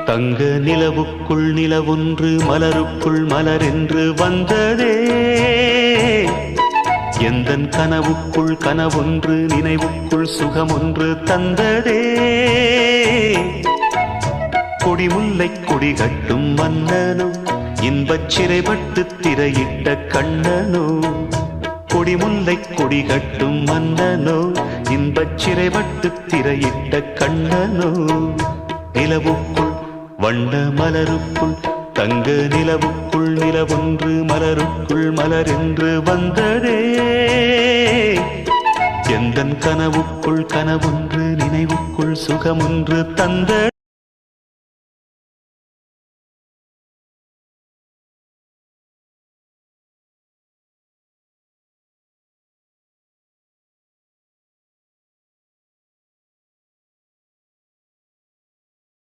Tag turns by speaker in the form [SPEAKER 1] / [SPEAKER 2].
[SPEAKER 1] தங்க நிலவுக்குள் நிலவொன்று மலருக்குள் மலரென்று வந்ததே. எந்தன் கனவுக்குள் கனவொன்று நினைவுக்குள் சுகமொன்று தந்ததே. கொடிமுல்லை கொடி கட்டும் மன்னனோ இன்பச் சிறைப்பட்டு திரையிட்ட கண்ணனோ. கொடிமுல்லை கொடி கட்டும் மன்னனோ இன்பச் சிறைப்பட்டு திரையிட்ட கண்ணனோ. நிலவுக்குள் வண்ண மலருக்குள் தங்க நிலவுக்குள் நிலவொன்று மலருக்குள் மலரென்று வந்ததே. எந்தன் கனவுக்குள் கனவொன்று நினைவுக்குள் சுகமொன்று தந்ததே.